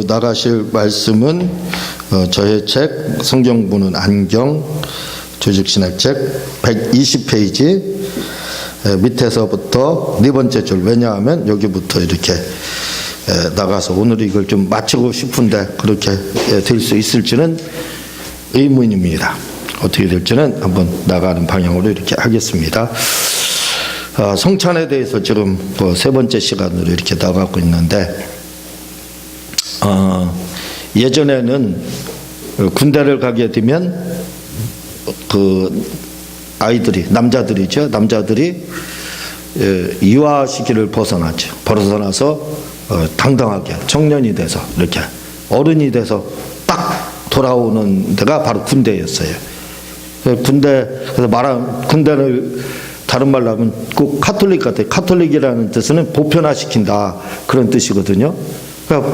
나가실 말씀은 저의 책 성경 보는 안경 조직신학책 120페이지 밑에서부터 네 번째 줄. 왜냐하면 여기부터 이렇게 나가서 오늘 이걸 좀 마치고 싶은데 그렇게 될 수 있을지는 의문입니다. 어떻게 될지는 한번 나가는 방향으로 이렇게 하겠습니다. 성찬에 대해서 지금 세 번째 시간으로 이렇게 나가고 있는데, 예전에는 군대를 가게 되면 그 아이들이, 남자들이 이화 시기를 벗어나서 당당하게 청년이 돼서 이렇게 어른이 돼서 딱 돌아오는 데가 바로 군대였어요. 그래서 군대를 다른 말로 하면 꼭 카톨릭 같아요. 카톨릭이라는 뜻은 보편화시킨다, 그런 뜻이거든요. 그러니까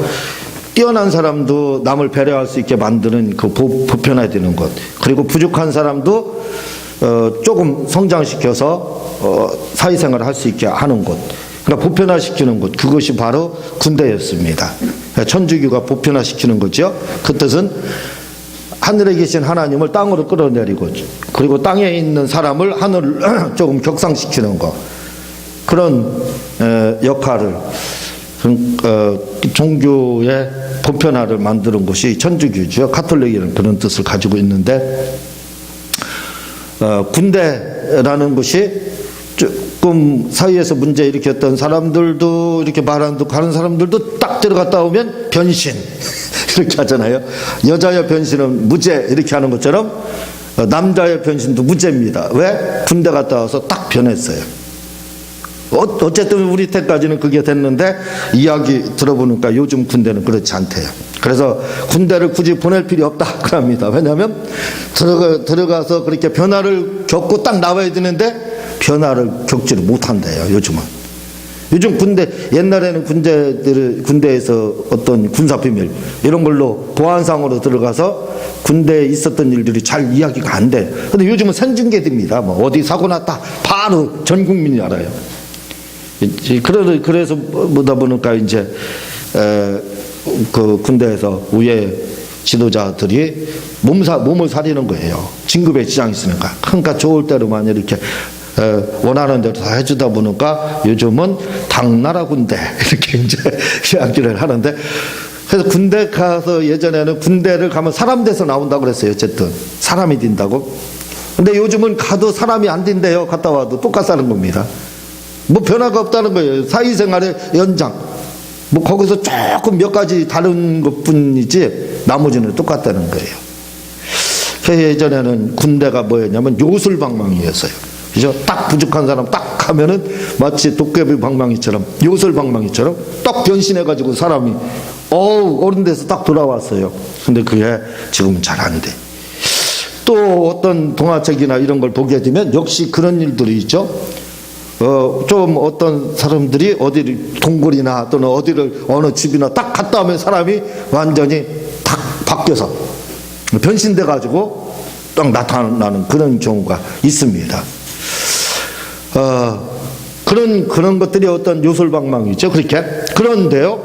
뛰어난 사람도 남을 배려할 수 있게 만드는 그 보편화되는 것, 그리고 부족한 사람도 조금 성장시켜서 사회생활을 할 수 있게 하는 것, 그러니까 보편화시키는 것, 그것이 바로 군대였습니다. 천주교가 보편화시키는 거죠. 그 뜻은 하늘에 계신 하나님을 땅으로 끌어내리고, 그리고 땅에 있는 사람을 하늘을 조금 격상시키는 것, 그런 역할을, 종교의 보편화를 만드는 것이 천주교죠. 카톨릭이라는 그런 뜻을 가지고 있는데, 군대라는 것이 조금 사회에서 문제 일으켰던 사람들도 이렇게 말하는 사람들도 딱 들어갔다 오면 변신 이렇게 하잖아요. 여자의 변신은 무죄 이렇게 하는 것처럼 남자의 변신도 무죄입니다. 왜? 군대 갔다 와서 딱 변했어요. 어쨌든 우리 때까지는 그게 됐는데, 이야기 들어보니까 요즘 군대는 그렇지 않대요. 그래서 군대를 굳이 보낼 필요 없다 그럽니다. 왜냐하면 들어가서 그렇게 변화를 겪고 딱 나와야 되는데 변화를 겪지를 못한대요. 요즘 군대, 옛날에는 군대에서 어떤 군사비밀 이런 걸로 보안상으로 들어가서 군대에 있었던 일들이 잘 이야기가 안 돼. 근데 요즘은 생중계됩니다. 뭐 어디 사고 났다 바로 전 국민이 알아요. 그래서 보다 보니까 이제 그 군대에서 위에 지도자들이 몸을 사리는 거예요. 진급의 지장이 있으니까. 그러니까 좋을 대로만 이렇게 원하는 대로 다 해주다 보니까 요즘은 당나라 군대 이렇게 이제 이야기를 하는데, 그래서 군대 가서, 예전에는 군대를 가면 사람 돼서 나온다고 그랬어요. 어쨌든 사람이 된다고. 근데 요즘은 가도 사람이 안 된대요. 갔다 와도 똑같다는 겁니다. 뭐 변화가 없다는 거예요. 사회생활의 연장, 뭐 거기서 조금 몇 가지 다른 것뿐이지 나머지는 똑같다는 거예요. 그래서 예전에는 군대가 뭐였냐면 요술방망이였어요. 그죠? 딱 부족한 사람 딱 하면은 마치 도깨비 방망이처럼, 요술방망이처럼 딱 변신해가지고 사람이 어른 돼서 딱 돌아왔어요. 근데 그게 지금은 잘 안 돼. 또 어떤 동화책이나 이런 걸 보게 되면 역시 그런 일들이 있죠. 좀 어떤 사람들이 어디를 동굴이나 또는 어디를 어느 집이나 딱 갔다 오면 사람이 완전히 딱 바뀌어서 변신돼 가지고 딱 나타나는 그런 경우가 있습니다. 그런 것들이 어떤 요술방망이죠. 그렇게. 그런데요,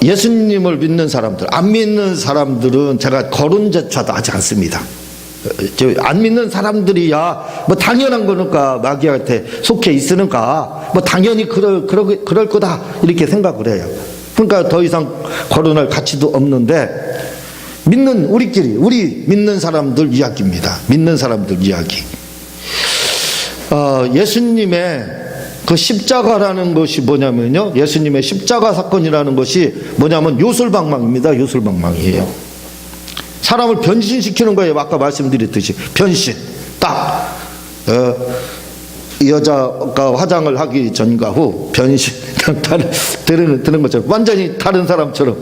예수님을 믿는 사람들, 안 믿는 사람들은 제가 거론조차도 하지 않습니다. 안 믿는 사람들이야 뭐 당연한 거니까, 마귀한테 속해 있으니까 뭐 당연히 그럴 거다 이렇게 생각을 해요. 그러니까 더 이상 거론할 가치도 없는데, 우리 믿는 사람들 이야기입니다. 믿는 사람들 이야기. 예수님의 그 십자가라는 것이 뭐냐면요, 예수님의 십자가 사건이라는 것이 뭐냐면 요술방망입니다. 요술방망이에요. 사람을 변신시키는 거예요. 아까 말씀드렸듯이 변신. 딱 여자가 화장을 하기 전과 후 변신 되는 것처럼, 완전히 다른 사람처럼.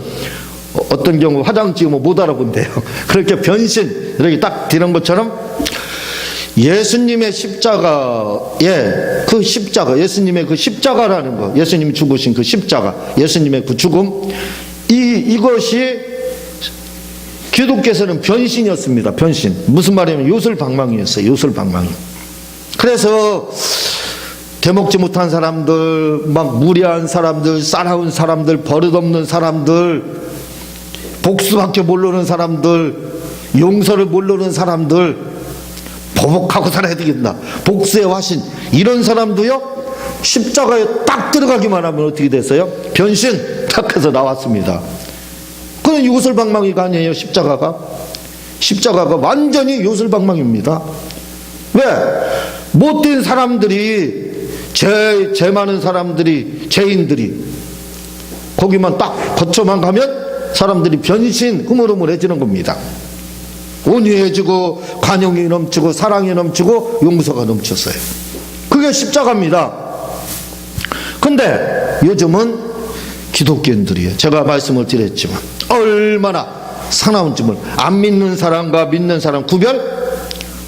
어떤 경우 화장 지우면 못 알아본대요. 그렇게 변신 이렇게 딱 되는 것처럼 예수님의 십자가의 그 십자가, 예수님의 그 십자가라는 거, 예수님이 죽으신 그 십자가, 예수님의 그 죽음, 이것이 기독교에서는 변신이었습니다. 변신. 무슨 말이냐면 요술방망이였어요. 요술방망이. 그래서 되먹지 못한 사람들, 막 무례한 사람들, 싸나운 사람들, 버릇없는 사람들, 복수밖에 모르는 사람들, 용서를 모르는 사람들, 보복하고 살아야 되겠다, 복수의 화신, 이런 사람도요 십자가에 딱 들어가기만 하면 어떻게 됐어요? 변신 딱 해서 나왔습니다. 그건 요술방망이가 아니에요. 십자가가 완전히 요술방망이입니다. 왜? 못된 사람들이, 죄 많은 사람들이, 죄인들이 거기만 딱 거쳐만 가면 사람들이 변신, 흐물흐물해지는 겁니다. 온유해지고 관용이 넘치고 사랑이 넘치고 용서가 넘쳤어요. 그게 십자가입니다. 근데 요즘은 기독교인들이에요. 제가 말씀을 드렸지만 얼마나 사나운지 몰라. 안 믿는 사람과 믿는 사람 구별?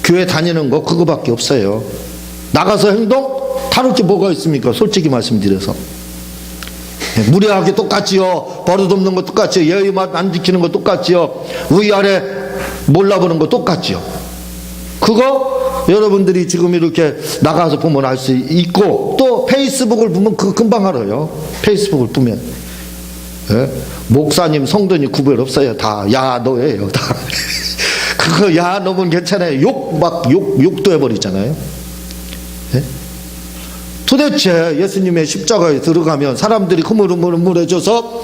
교회 다니는 거 그거밖에 없어요. 나가서 행동? 다를 게 뭐가 있습니까? 솔직히 말씀드려서 무례하게 똑같지요. 버릇없는 거 똑같지요. 예의 안 지키는 거 똑같지요. 위아래 몰라보는 거 똑같지요. 그거 여러분들이 지금 이렇게 나가서 보면 알 수 있고, 또 페이스북을 보면 그거 금방 알아요. 페이스북을 보면 목사님 성도님 구별 없어요. 다 야 너예요. 다 그거 야 너면 괜찮아요. 욕도 해버리잖아요. 도대체 예수님의 십자가에 들어가면 사람들이 흐물흐물해져서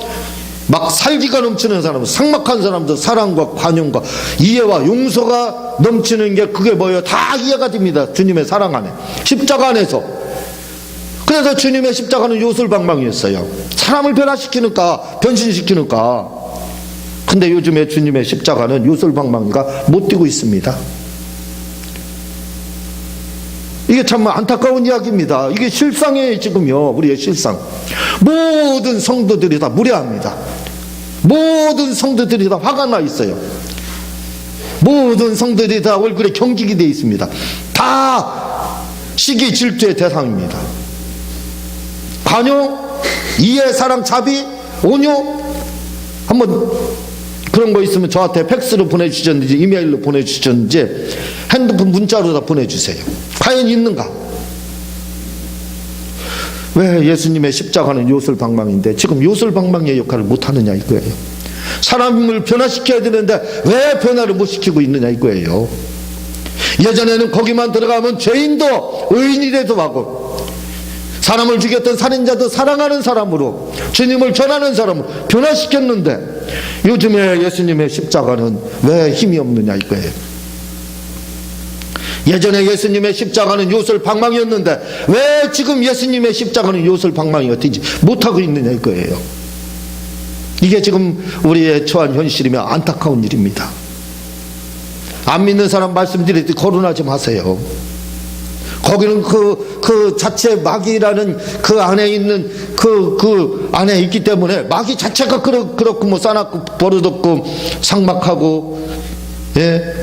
막 살기가 넘치는 사람, 삭막한 사람들, 사랑과 관용과 이해와 용서가 넘치는 게 그게 뭐예요? 다 이해가 됩니다. 주님의 사랑 안에, 십자가 안에서. 그래서 주님의 십자가는 요술방망이였어요. 사람을 변화시키니까, 변신시키니까. 근데 요즘에 주님의 십자가는 요술방망이가 못 뛰고 있습니다. 이게 참 안타까운 이야기입니다. 이게 실상이에요. 지금요, 우리의 실상. 모든 성도들이 다 무례합니다. 모든 성도들이 다 화가 나 있어요. 모든 성도들이 다 얼굴에 경직이 되어 있습니다. 다 시기 질투의 대상입니다. 관용, 이해, 사랑, 자비, 온유. 한번 그런 거 있으면 저한테 팩스로 보내주셨는지 이메일로 보내주셨는지 핸드폰 문자로 다 보내주세요. 과연 있는가? 왜 예수님의 십자가는 요술방망이인데 지금 요술방망이의 역할을 못하느냐 이거예요. 사람을 변화시켜야 되는데 왜 변화를 못 시키고 있느냐 이거예요. 예전에는 거기만 들어가면 죄인도 의인이 되도 하고, 사람을 죽였던 살인자도 사랑하는 사람으로, 주님을 전하는 사람으로 변화시켰는데 요즘에 예수님의 십자가는 왜 힘이 없느냐 이거예요. 예전에 예수님의 십자가는 요술방망이였는데 왜 지금 예수님의 십자가는 요술방망이가 되지 못하고 있느냐 이거예요. 이게 지금 우리의 처한 현실이며 안타까운 일입니다. 안 믿는 사람 말씀드릴 때 거론하지 마세요. 거기는 그 자체 마귀라는 그 안에 있는 그 안에 있기 때문에 마귀 자체가 그렇고 뭐 싸납고 버릇없고 삭막하고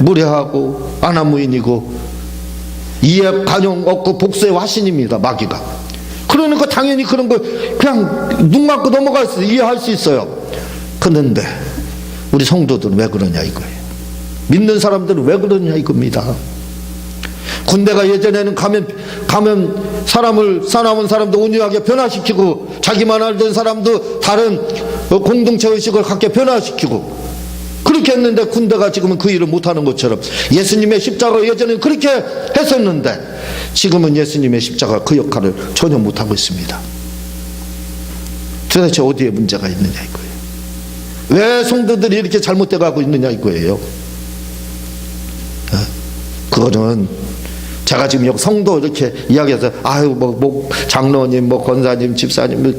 무례하고 아나무인이고 이해 관용 없고 복수의 화신입니다. 마귀가. 그러니까 당연히 그런 거 그냥 눈 감고 넘어갈 수 이해할 수 있어요. 그런데 우리 성도들은 왜 그러냐 이거예요. 믿는 사람들은 왜 그러냐 이겁니다. 군대가 예전에는 가면 사나운 사람도 온유하게 변화시키고, 자기만 알던 사람도 다른 공동체 의식을 갖게 변화시키고 그렇게 했는데, 군대가 지금은 그 일을 못하는 것처럼 예수님의 십자가 예전에는 그렇게 했었는데 지금은 예수님의 십자가 그 역할을 전혀 못하고 있습니다. 도대체 어디에 문제가 있느냐 이거예요. 왜 성도들이 이렇게 잘못돼 가고 있느냐 이거예요. 그거는 제가 지금 여기 성도 이렇게 이야기해서 아유 뭐 장로님 뭐 권사님 집사님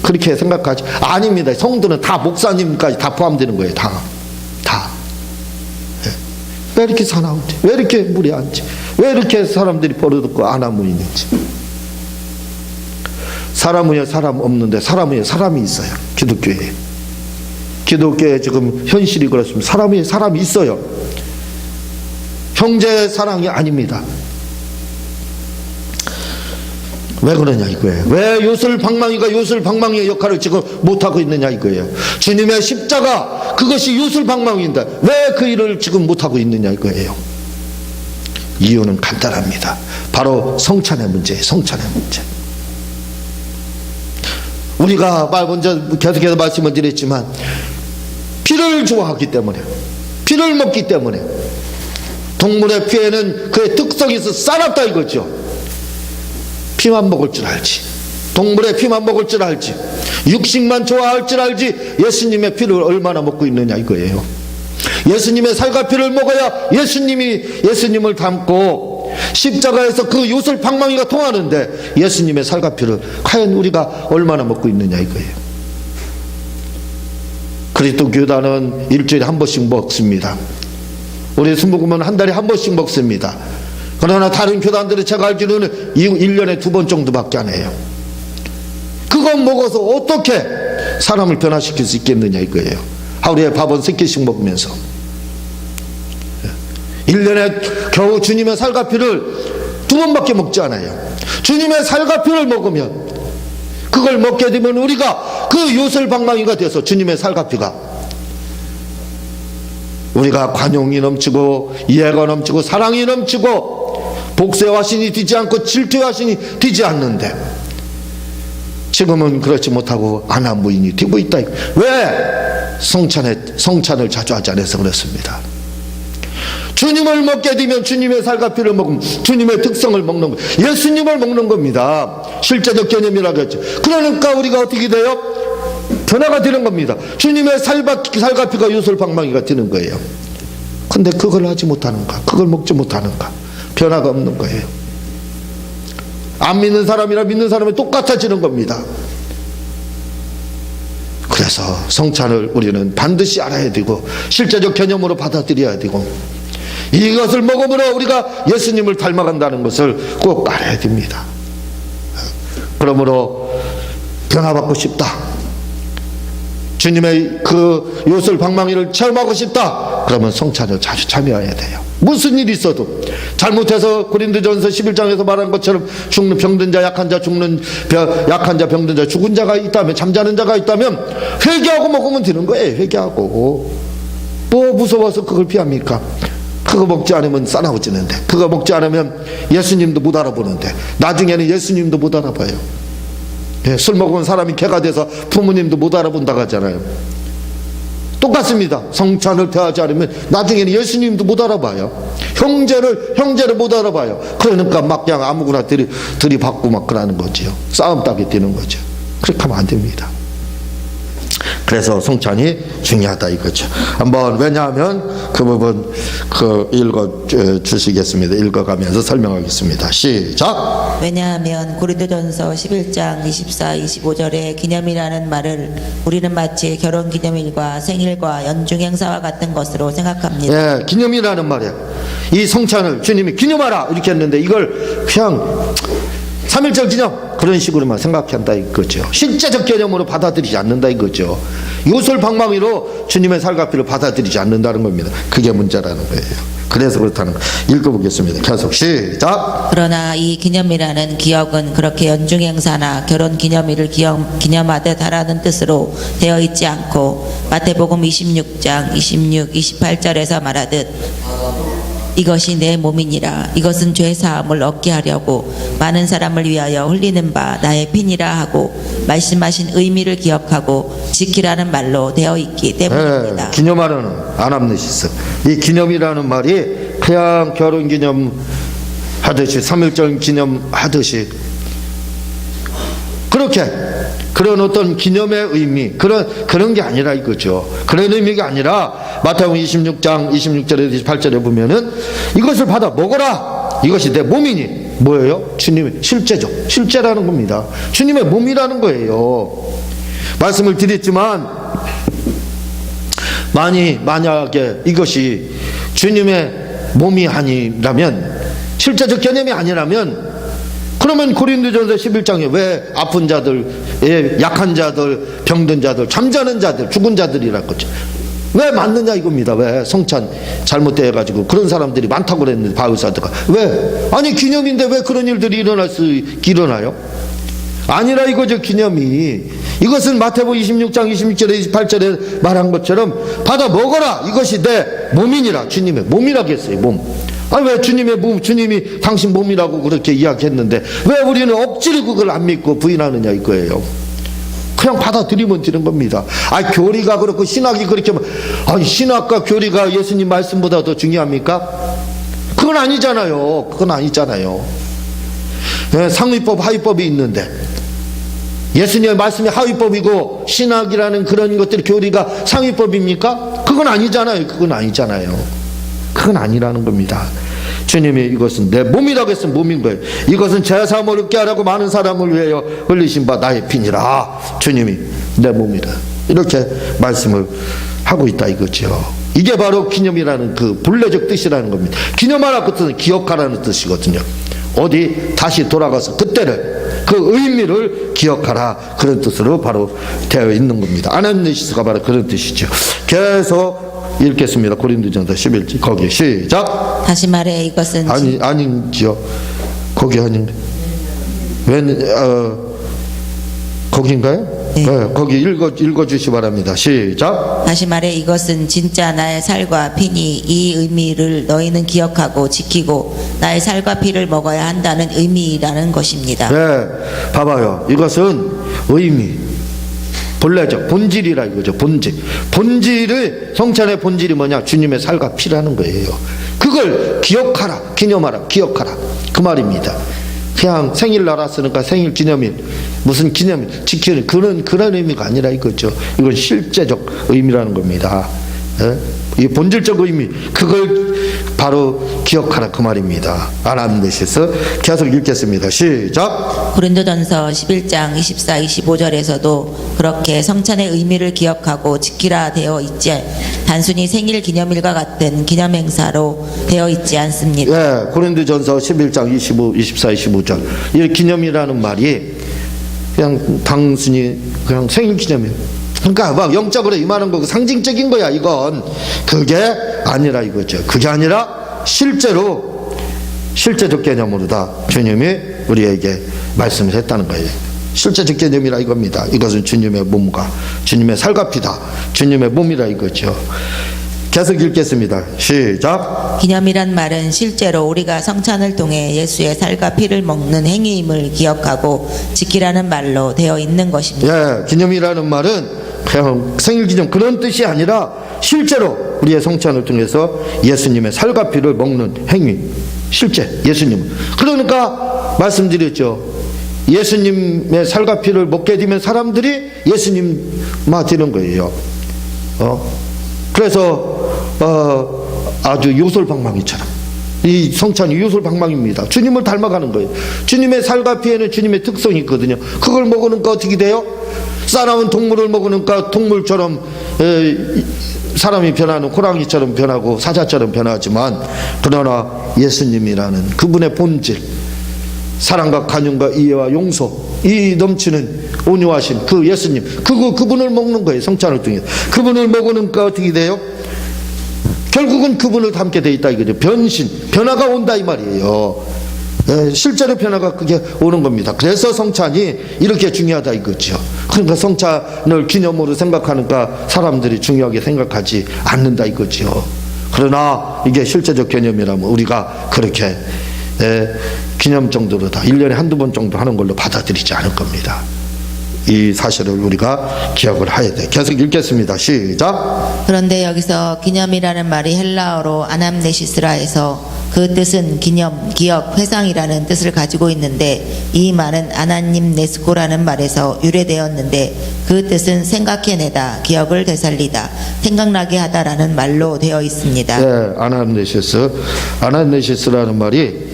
그렇게 생각하지, 아닙니다. 성도는 다 목사님까지 다 포함되는 거예요. 다. 왜 이렇게 사나운지, 왜 이렇게 무례한지, 왜 이렇게 사람들이 버릇없고 아나무인인지. 사람 위에 사람 없는데 사람 위에 사람이 있어요. 기독교에 지금 현실이 그렇습니다. 사람 위에 사람이 있어요. 형제 사랑이 아닙니다. 왜 그러냐 이거예요. 왜 요술방망이가 요술방망이의 역할을 지금 못하고 있느냐 이거예요. 주님의 십자가 그것이 요술방망이인데 왜 그 일을 지금 못하고 있느냐 이거예요. 이유는 간단합니다. 바로 성찬의 문제예요. 성찬의 문제. 우리가 먼저 계속해서 말씀을 드렸지만 피를 좋아하기 때문에, 피를 먹기 때문에, 동물의 피에는 그의 특성이 있어 싸놨다 이거죠. 피만 먹을 줄 알지, 동물의 피만 먹을 줄 알지, 육식만 좋아할 줄 알지 예수님의 피를 얼마나 먹고 있느냐 이거예요. 예수님의 살과 피를 먹어야 예수님을 닮고 십자가에서 그 요술 방망이가 통하는데 예수님의 살과 피를 과연 우리가 얼마나 먹고 있느냐 이거예요. 그리스도 교단은 일주일에 한 번씩 먹습니다. 우리 순복음은 한 달에 한 번씩 먹습니다. 그러나 다른 교단들은 제가 알기로는 1년에 2번 정도밖에 안 해요. 그거 먹어서 어떻게 사람을 변화시킬 수 있겠느냐 이거예요. 하루에 밥은 3끼씩 먹으면서 1년에 겨우 주님의 살과 피를 2번밖에 먹지 않아요. 주님의 살과 피를 먹으면, 그걸 먹게 되면 우리가 그 요술방망이가 돼서 주님의 살과 피가 우리가 관용이 넘치고 이해가 넘치고 사랑이 넘치고 복수의 신이 되지 않고 질투의 신이 되지 않는데 지금은 그렇지 못하고 안한무인이 되고 있다. 왜? 성찬을 자주 하지 않아서 그렇습니다. 주님을 먹게 되면 주님의 살과 피를 먹으면 주님의 특성을 먹는 거예요. 예수님을 먹는 겁니다. 실제적 개념이라고 했죠. 그러니까 우리가 어떻게 돼요? 변화가 되는 겁니다. 주님의 살과 피가 요술방망이가 되는 거예요. 근데 그걸 하지 못하는가, 그걸 먹지 못하는가, 변화가 없는 거예요. 안 믿는 사람이랑 믿는 사람이 똑같아지는 겁니다. 그래서 성찬을 우리는 반드시 알아야 되고 실제적 개념으로 받아들여야 되고 이것을 먹음으로 우리가 예수님을 닮아간다는 것을 꼭 알아야 됩니다. 그러므로 변화받고 싶다, 주님의 그 요술 방망이를 체험하고 싶다, 그러면 성찬을 자주 참여해야 돼요. 무슨 일이 있어도 잘못해서 고린도전서 11장에서 말한 것처럼 죽는 병든 자, 약한 자, 약한 자, 병든 자, 죽은 자가 있다면, 잠자는 자가 있다면 회개하고 먹으면 되는 거예요. 회개하고. 뭐 무서워서 그걸 피합니까? 그거 먹지 않으면 싸나워지는데, 그거 먹지 않으면 예수님도 못 알아보는데, 나중에는 예수님도 못 알아봐요. 예, 술 먹은 사람이 개가 돼서 부모님도 못 알아본다고 하잖아요. 똑같습니다. 성찬을 대하지 않으면 나중에는 예수님도 못 알아봐요. 형제를 못 알아봐요. 그러니까 막 그냥 아무거나 들이받고 막 그러는 거지요. 싸움 따게 되는 거죠. 그렇게 하면 안 됩니다. 그래서 성찬이 중요하다 이거죠. 한번, 왜냐하면 그 부분 읽어 주시겠습니다. 읽어가면서 설명하겠습니다. 시작. 왜냐하면 고린도전서 11장 24, 25절에 기념이라는 말을 우리는 마치 결혼기념일과 생일과 연중행사와 같은 것으로 생각합니다. 예, 기념이라는 말이에요. 이 성찬을 주님이 기념하라 이렇게 했는데 이걸 그냥 3.1절 기념 그런 식으로만 생각한다 이거죠. 실제적 개념으로 받아들이지 않는다 이거죠. 요술 방망이로 주님의 살과 피를 받아들이지 않는다는 겁니다. 그게 문제라는 거예요. 그래서 그렇다는 거. 읽어보겠습니다. 계속 시작. 그러나 이 기념이라는 기억은 그렇게 연중행사나 결혼기념일을 기념하되 달하는 뜻으로 되어 있지 않고 마태복음 26장 26, 28절에서 말하듯 이것이 내 몸이니라. 이것은 죄사함을 얻게 하려고 많은 사람을 위하여 흘리는 바 나의 피니라 하고 말씀하신 의미를 기억하고 지키라는 말로 되어 있기 때문입니다. 기념하라는 아남네시스. 이 기념이라는 말이 그냥 결혼기념 하듯이 3.1절 기념 하듯이 그렇게 그런 어떤 기념의 의미 그런 게 아니라 이거죠. 그런 의미가 아니라 마태복음 26장 26절에 28절에 보면은 이것을 받아 먹어라. 이것이 내 몸이니 뭐예요? 주님의 실제라는 겁니다. 주님의 몸이라는 거예요. 말씀을 드렸지만 만약에 이것이 주님의 몸이 아니라면, 실제적 개념이 아니라면, 그러면 고린도전서 11장에 왜 아픈 자들, 약한 자들, 병든 자들, 잠자는 자들, 죽은 자들이라는 거죠. 왜 맞느냐 이겁니다. 왜 성찬 잘못돼가지고 그런 사람들이 많다고 그랬는데 바울사도가 왜? 아니 기념인데 왜 그런 일들이 일어나요? 아니라 이거죠. 기념이 이것은 마태복음 26장 26절에 28절에 말한 것처럼 받아 먹어라. 이것이 내 몸이니라. 주님의 몸이라고 했어요. 몸. 아니 왜 주님의 몸, 주님이 당신 몸이라고 그렇게 이야기했는데 왜 우리는 억지로 그걸 안 믿고 부인하느냐 이거예요. 그냥 받아들이면 되는 겁니다. 아, 교리가 그렇고 신학이 그렇게, 아니 신학과 교리가 예수님 말씀보다 더 중요합니까? 그건 아니잖아요. 그건 아니잖아요. 상위법, 하위법이 있는데 예수님의 말씀이 하위법이고 신학이라는 그런 것들이 교리가 상위법입니까? 그건 아니잖아요. 그건 아니잖아요. 그건 아니라는 겁니다. 주님이 이것은 내 몸이라고 했으면 몸인 거예요. 이것은 제사함을 얻게 하라고 많은 사람을 위하여 흘리신 바 나의 피니라. 주님이 내 몸이라 이렇게 말씀을 하고 있다 이거죠. 이게 바로 기념이라는 그 본래적 뜻이라는 겁니다. 기념하라 그 뜻은 기억하라는 뜻이거든요. 어디 다시 돌아가서 그때를 그 의미를 기억하라 그런 뜻으로 바로 되어 있는 겁니다. 아나니시스가 바로 그런 뜻이죠. 계속 읽겠습니다. 고린도전서 11장 거기 시작. 다시 말해 이것은 아니죠. 거기 아닌데 거기인가요? 네. 네, 거기 읽어주시 바랍니다. 시작. 다시 말해 이것은 진짜 나의 살과 피니 이 의미를 너희는 기억하고 지키고 나의 살과 피를 먹어야 한다는 의미라는 것입니다. 네, 봐봐요. 이것은 의미, 본래적 본질이라 이거죠. 본질을 성찬의 본질이 뭐냐? 주님의 살과 피라는 거예요. 그걸 기억하라, 기념하라, 기억하라 그 말입니다. 그냥 생일날 왔으니까 생일 기념일 무슨 기념일 지키는 그런 의미가 아니라 이거죠. 이건 실제적 의미라는 겁니다. 이 본질적 의미 그걸 바로 기억하라 그 말입니다. 아나니시스 계속 읽겠습니다. 시작. 고린도전서 11장 24, 25절에서도 그렇게 성찬의 의미를 기억하고 지키라 되어 있지 단순히 생일 기념일과 같은 기념행사로 되어 있지 않습니다. 예, 고린도전서 11장 25, 24, 25절 이 기념이라는 말이 그냥 단순히 그냥 생일 기념일 그러니까 막 영적으로 임하는 거고 상징적인 거야. 이건 그게 아니라 이거죠. 그게 아니라 실제적 개념으로 다 주님이 우리에게 말씀을 했다는 거예요. 실제적 개념이라 이겁니다. 이것은 주님의 몸과 주님의 살과 피다. 주님의 몸이라 이거죠. 계속 읽겠습니다. 시작. 기념이란 말은 실제로 우리가 성찬을 통해 예수의 살과 피를 먹는 행위임을 기억하고 지키라는 말로 되어 있는 것입니다. 예, 기념이라는 말은 그냥 생일 기념 그런 뜻이 아니라 실제로 우리의 성찬을 통해서 예수님의 살과 피를 먹는 행위. 실제 예수님. 그러니까 말씀드렸죠. 예수님의 살과 피를 먹게 되면 사람들이 예수님만 되는 거예요. 그래서 아주 요술방망이처럼 이 성찬이 요술방망이입니다. 주님을 닮아가는 거예요. 주님의 살과 피에는 주님의 특성이 있거든요. 그걸 먹으니까 어떻게 돼요? 사람은 동물을 먹으니까 동물처럼 사람이 변하는 호랑이처럼 변하고 사자처럼 변하지만 그러나 예수님이라는 그분의 본질 사랑과 간용과 이해와 용서 이 넘치는 온유하신 그 예수님 그분을 먹는 거예요. 성찬을 통해 그분을 먹으니까 어떻게 돼요? 결국은 그분을 닮게 돼 있다 이거죠. 변화가 온다 이 말이에요. 실제로 변화가 그게 오는 겁니다. 그래서 성찬이 이렇게 중요하다 이거죠. 그러니까 성찬을 기념으로 생각하니까 사람들이 중요하게 생각하지 않는다 이거죠. 그러나 이게 실제적 개념이라면 우리가 그렇게 기념 정도로 다 1년에 한두 번 정도 하는 걸로 받아들이지 않을 겁니다. 이 사실을 우리가 기억을 해야 돼. 계속 읽겠습니다. 시작. 그런데 여기서 기념이라는 말이 헬라어로 아남네시스라 해서 그 뜻은 기념, 기억, 회상이라는 뜻을 가지고 있는데 이 말은 아나님 네스코라는 말에서 유래되었는데 그 뜻은 생각해내다, 기억을 되살리다, 생각나게 하다라는 말로 되어 있습니다. 네, 아나네시스라는 말이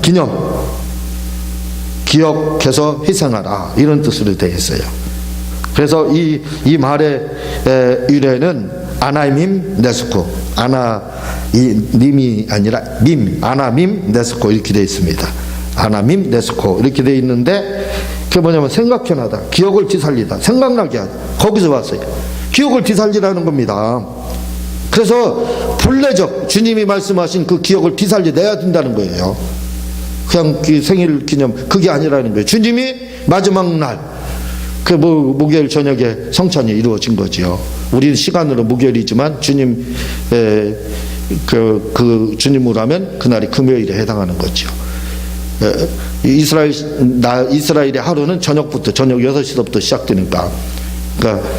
기념, 기억해서 희생하라 이런 뜻으로 되어 있어요. 그래서 이 말의 유래는 아나밈 네스코 님이 아니라 아나밈 네스코 이렇게 되어 있습니다. 아나밈 네스코 이렇게 되어 있는데 그게 뭐냐면 생각해나다 기억을 뒤살리다 생각나게 하다 거기서 왔어요. 기억을 뒤살리라는 겁니다. 그래서 본래적 주님이 말씀하신 그 기억을 뒤살려내야 된다는 거예요. 그냥 그 생일 기념 그게 아니라는 거예요. 주님이 마지막 날 그 목요일 저녁에 성찬이 이루어진 거죠. 우리는 시간으로 목요일이지만 주님 그 주님으로 하면 그날이 금요일에 해당하는 거죠. 이스라엘의 하루는 저녁부터, 저녁 6시부터 시작되니까, 그러니까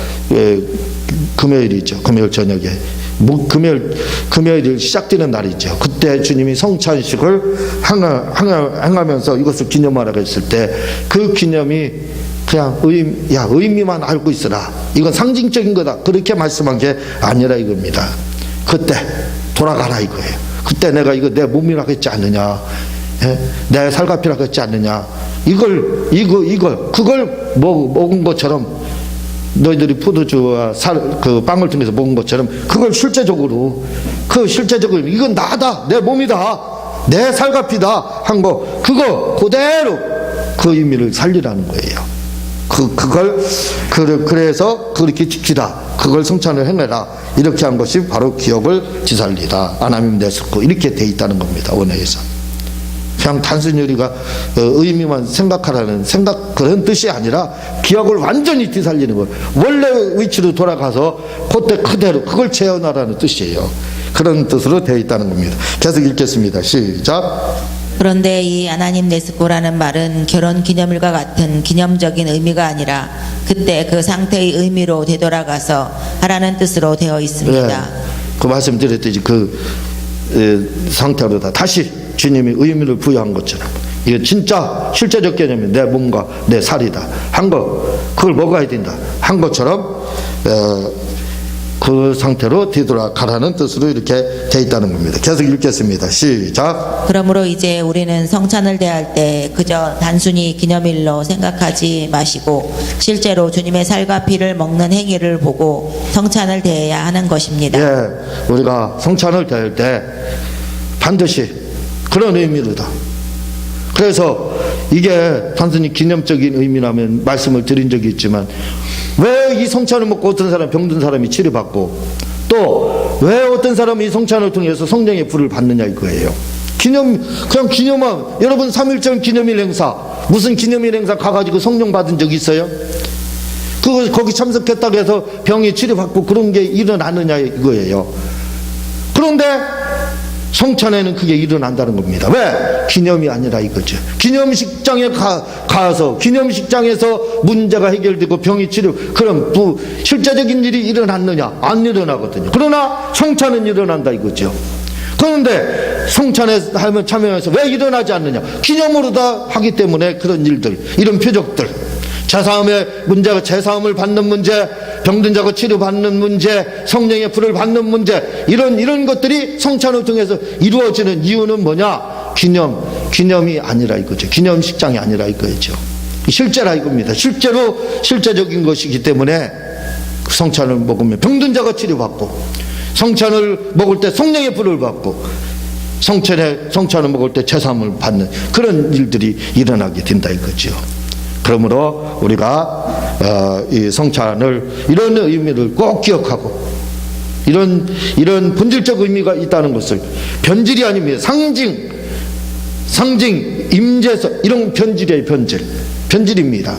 금요일이죠. 금요일 저녁에. 금요일이 시작되는 날이죠. 그때 주님이 성찬식을 행하면서 이것을 기념하라고 했을 때 그 기념이 그냥 의미만 알고 있으라. 이건 상징적인 거다. 그렇게 말씀한 게 아니라 이겁니다. 그때 돌아가라 이거예요. 그때 내가 이거 내 몸이라고 했지 않느냐. 예? 내 살갑이라고 했지 않느냐. 그걸 먹은 것처럼 너희들이 포도주와 그 빵을 통해서 먹은 것처럼 그걸 실제적으로 이건 나다, 내 몸이다, 내 살갑이다 한 거, 그거 그대로 그 의미를 살리라는 거예요. 그래서 그렇게 지키라, 그걸 성찬을 행해라, 이렇게 한 것이 바로 기억을 지살리다, 아나님 내 식구, 이렇게 돼 있다는 겁니다. 원어에서 그냥 단순히 우리가 의미만 생각하라는 그런 뜻이 아니라 기억을 완전히 뒤살리는 것, 원래 위치로 돌아가서 그때 그대로 그걸 재현하라는 뜻이에요. 그런 뜻으로 되어 있다는 겁니다. 계속 읽겠습니다. 시작. 그런데 이 하나님 내 식구라는 말은 결혼 기념일과 같은 기념적인 의미가 아니라 그때 그 상태의 의미로 되돌아가서 하라는 뜻으로 되어 있습니다. 네, 그 말씀드렸듯이 상태로 다시 주님이 의미를 부여한 것처럼, 이게 진짜 실제적 개념이 내 몸과 내 살이다 한 거, 그걸 먹어야 된다 한 것처럼 그 상태로 뒤돌아가라는 뜻으로 이렇게 돼 있다는 겁니다. 계속 읽겠습니다. 시작. 그러므로 이제 우리는 성찬을 대할 때 그저 단순히 기념일로 생각하지 마시고 실제로 주님의 살과 피를 먹는 행위를 보고 성찬을 대해야 하는 것입니다. 예, 우리가 성찬을 대할 때 반드시 그런 의미로다. 그래서 이게 단순히 기념적인 의미라면 말씀을 드린 적이 있지만, 왜 이 성찬을 먹고 어떤 사람, 병든 사람이 치료받고, 또 왜 어떤 사람이 이 성찬을 통해서 성령의 불을 받느냐 이거예요. 그냥 기념한, 여러분 3.1절 기념일 행사, 무슨 기념일 행사 가가지고 성령 받은 적 있어요? 거기 참석했다고 해서 병이 치료받고 그런 게 일어나느냐 이거예요. 그런데 성찬에는 그게 일어난다는 겁니다. 왜? 기념이 아니라 이거죠. 기념식장에 가서 기념식장에서 문제가 해결되고 병이 치료, 그럼 실제적인 일이 일어났느냐? 안 일어나거든요. 그러나 성찬은 일어난다 이거죠. 그런데 성찬에 참여해서 왜 일어나지 않느냐? 기념으로 다 하기 때문에 그런 일들, 이런 표적들, 제사함의 문제가 제사함을 받는 문제, 병든 자가 치료받는 문제, 성령의 불을 받는 문제, 이런 것들이 성찬을 통해서 이루어지는 이유는 뭐냐? 기념이 아니라 이거죠. 기념식장이 아니라 이거죠. 실제라 이겁니다. 실제적인 것이기 때문에 성찬을 먹으면 병든 자가 치료받고, 성찬을 먹을 때 성령의 불을 받고, 성찬을 먹을 때 제사함을 받는 그런 일들이 일어나게 된다 이거죠. 그러므로 우리가 이 성찬을 이런 의미를 꼭 기억하고, 이런 본질적 의미가 있다는 것을, 변질이 아닙니다. 상징, 임재서, 이런 변질이에요. 변질입니다.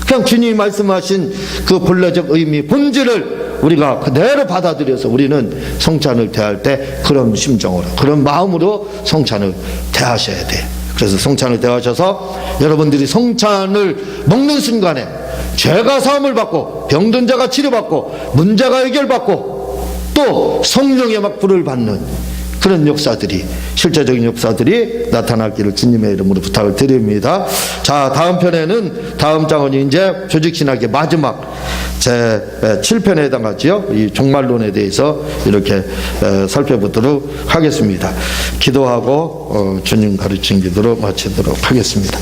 그냥 주님이 말씀하신 그 본래적 의미, 본질을 우리가 그대로 받아들여서 우리는 성찬을 대할 때 그런 심정으로, 그런 마음으로 성찬을 대하셔야 돼요. 그래서 성찬을 대하셔서 여러분들이 성찬을 먹는 순간에 죄가 사함을 받고, 병든 자가 치료받고, 문제가 해결받고, 또 성령의 막 불을 받는 그런 역사들이, 실제적인 역사들이 나타나기를 주님의 이름으로 부탁을 드립니다. 자, 다음 장은 이제 조직신학의 마지막 제 7편에 해당하지요. 이 종말론에 대해서 이렇게 살펴보도록 하겠습니다. 기도하고 주님 가르친 기도로 마치도록 하겠습니다.